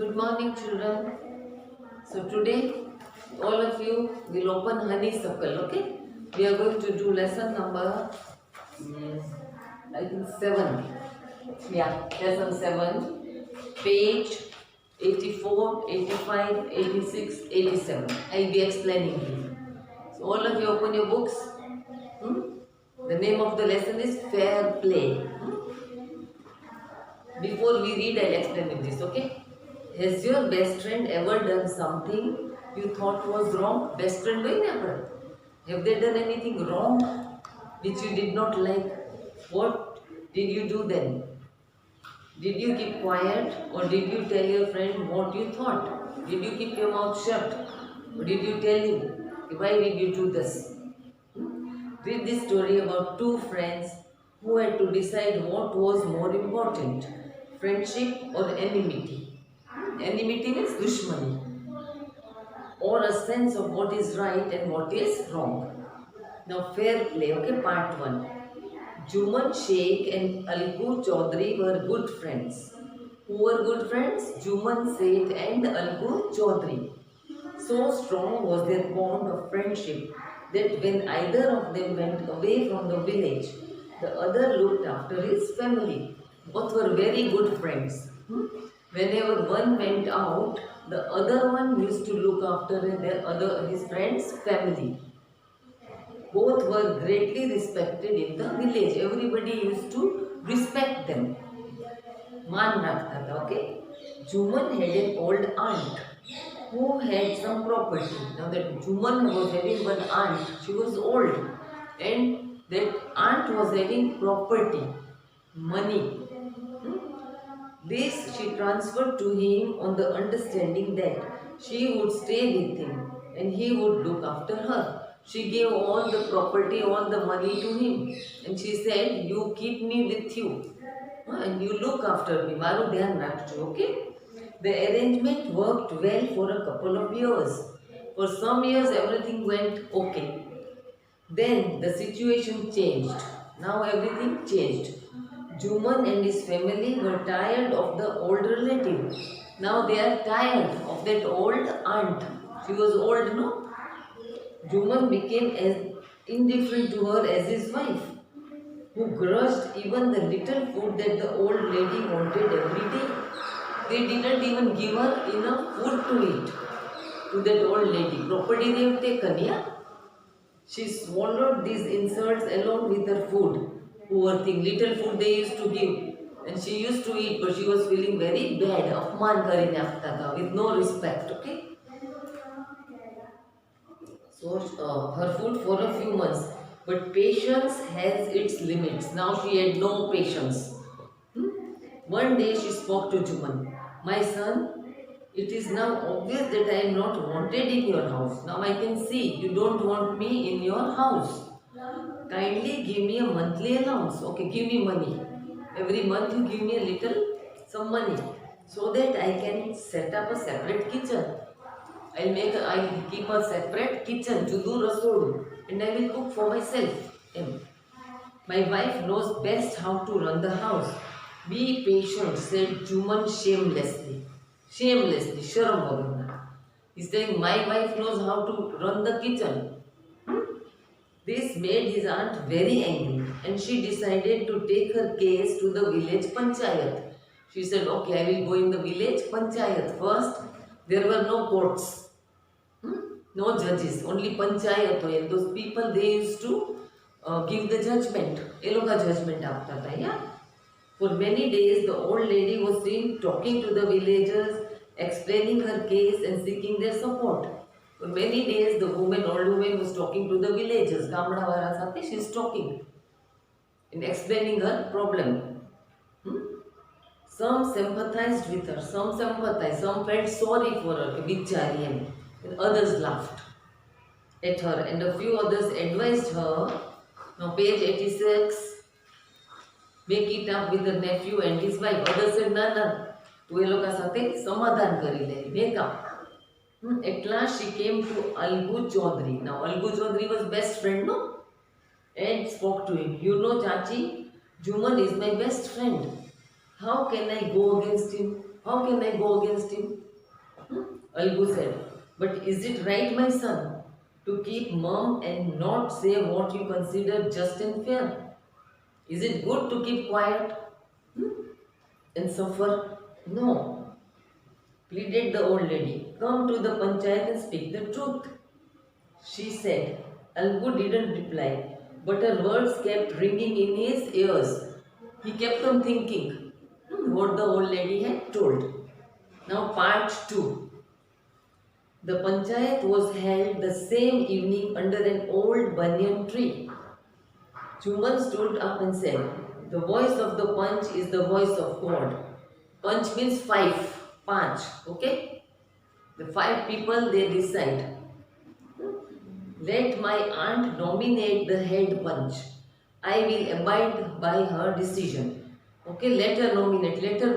Good morning, children. So today, all of you will open honeysuckle. Okay? We are going to do lesson number, mm, I think 7. Yeah, lesson 7, page 84, 85, 86, 87. I'll be explaining you. So all of you open your books. Hmm? The name of the lesson is Fair Play. Before we read, I'll explain you this, okay? Has your best friend ever done something you thought was wrong? Best friend doing never. Have they done anything wrong which you did not like? What did you do then? Did you keep quiet or did you tell your friend what you thought? Did you keep your mouth shut? Or did you tell him, why did you do this? Read this story about two friends who had to decide what was more important, friendship or enmity. Enmity means dushmani, or a sense of what is right and what is wrong. Now, fair play, okay, part 1. Juman Sheikh and Algu Chaudhary were good friends. Who were good friends? Juman Sheikh and Algu Chaudhary. So strong was their bond of friendship that when either of them went away from the village, the other looked after his family. Both were very good friends. Whenever one went out, the other one used to look after his friend's family. Both were greatly respected in the village. Everybody used to respect them. Man rakhta tha, okay? Juman had an old aunt who had some property. Now that Juman was having one aunt, she was old, and that aunt was having property, money. This she transferred to him on the understanding that she would stay with him and he would look after her. She gave all the property, all the money to him, and she said, "You keep me with you and you look after me. Maru dhyan rakhjo, okay?" The arrangement worked well for a couple of years. For some years, everything went okay. Then the situation changed. Now everything changed. Juman and his family were tired of the old relative. Now they are tired of that old aunt. She was old, no? Juman became as indifferent to her as his wife, who grudged even the little food that the old lady wanted every day. They didn't even give her enough food to eat to that old lady. Property they have taken, yeah? She swallowed these insults along with her food. Poor thing, little food they used to give. And she used to eat, but she was feeling very bad. Apman karine aapta tha, with no respect, okay? So her food for a few months. But patience has its limits. Now she had no patience. One day she spoke to Juman. My son, it is now obvious that I am not wanted in your house. Now I can see you don't want me in your house. Kindly give me a monthly allowance. Okay, give me money. Every month you give me a little, some money, so that I can set up a separate kitchen. I'll keep a separate kitchen, judu rasodu, and I will cook for myself. My wife knows best how to run the house. Be patient, said Juman shamelessly. Shamelessly, sharam vagarna. He's saying, my wife knows how to run the kitchen. This made his aunt very angry and she decided to take her case to the village panchayat. She said, okay, I will go in the village panchayat. First, there were no courts, no judges, only panchayat. And those people, they used to give the judgment. Eloka judgment after that, yeah? For many days, the old lady was seen talking to the villagers, explaining her case and seeking their support. For many days, the old woman was talking to the villagers. Gamdawara Sate, she is talking and explaining her problem. Some sympathized with her, some sympathized, some felt sorry for her, Vichari, and others laughed at her, and a few others advised her. Now, page 86. Make it up with the nephew and his wife. Others said, no. Tu e loka sathe samadhan kari le. Make up. At last she came to Algu Chaudhary. Now Algu Chaudhary was best friend, no? And spoke to him. You know, Chachi, Juman is my best friend. How can I go against him? How can I go against him? Algu said, but is it right, my son, to keep mum and not say what you consider just and fair? Is it good to keep quiet and suffer? No, pleaded the old lady. Come to the panchayat and speak the truth. She said. Algu didn't reply, but her words kept ringing in his ears. He kept on thinking what the old lady had told. Now, part 2. The panchayat was held the same evening under an old banyan tree. Chuman stood up and said, the voice of the Panch is the voice of God. Panch means 5, Panch, okay? The 5 people, they decide. Let my aunt nominate the head Panch. I will abide by her decision. Okay, let her nominate, let her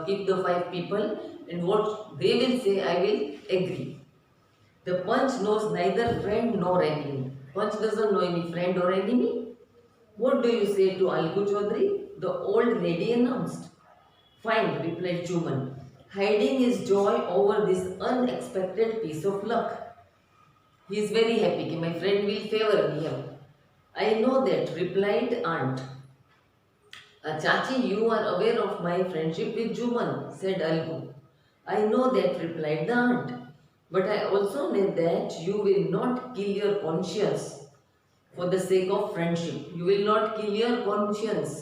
keep the 5 people, and what they will say, I will agree. The Panch knows neither friend nor enemy. Panch doesn't know any friend or enemy. What do you say to Algu Chaudhary? The old lady announced. Fine, replied Chuman, hiding his joy over this unexpected piece of luck. He is very happy that my friend will favor me here. I know that, replied aunt. Chachi, you are aware of my friendship with Juman, said Algu. I know that, replied the aunt. But I also know that you will not kill your conscience for the sake of friendship. You will not kill your conscience.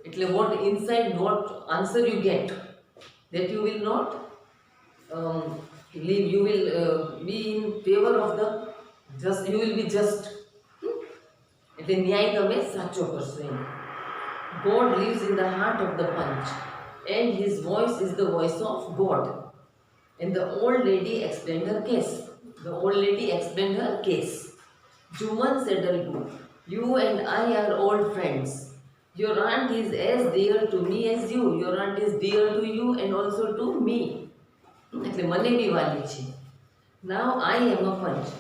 એટલે what inside, what answer you get, that you will not leave, you will be in favor of the just, you will be just. એટલે ન્યાય તમે સાચો કરશો એમ. God lives in the heart of the Panch, and his voice is the voice of God. And the old lady explained her case. The old lady explained her case. Juman said, Algu, you and I are old friends. Your aunt is as dear to me as you. Your aunt is dear to you and also to me. એટલે મને બી વાલી છે. Now I am a Panch.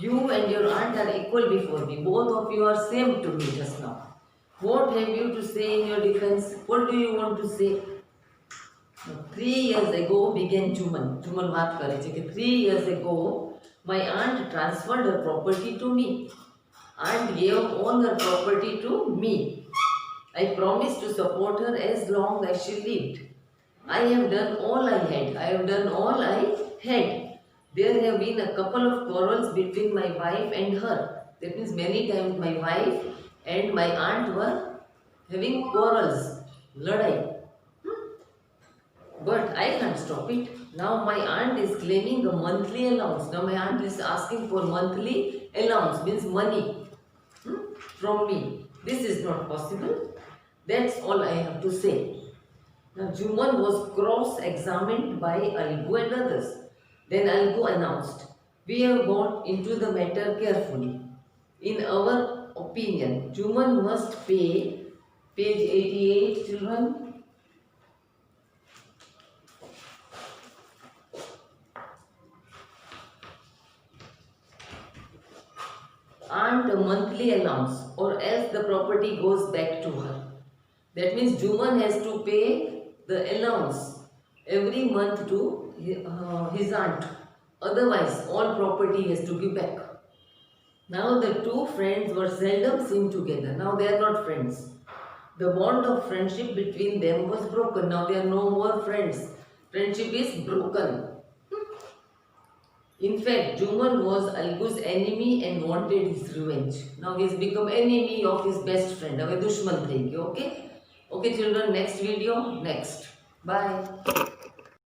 You and your aunt are equal before me. Both of you are same to me just now. What have you to say in your defense? What do you want to say? 3 years ago began Chuman. Chuman વાત કરે છે કે 3 years ago my aunt transferred her property to me. Aunt gave all her property to me. I promised to support her as long as she lived. I have done all I had. I have done all I had. There have been a couple of quarrels between my wife and her. That means many times my wife and my aunt were having quarrels, ladai. But I can't stop it. Now my aunt is claiming a monthly allowance. Now my aunt is asking for monthly allowance, means money from me. This is not possible. That's all I have to say. Now Juman was cross-examined by Algu and others. Then Algu announced, we have got into the matter carefully. In our opinion, Juman must pay, page 88 children, aunt a monthly allowance, or else the property goes back to her. That means Juman has to pay the allowance every month to his aunt. Otherwise, all property has to give back. Now the two friends were seldom seen together. Now they are not friends. The bond of friendship between them was broken. Now they are no more friends. Friendship is broken. In fact, Juman was Algu's enemy and wanted his revenge. Now he has become enemy of his best friend. હવે દુશ્મન થઈ ગયો. Okay? Okay children, next video, next. Bye.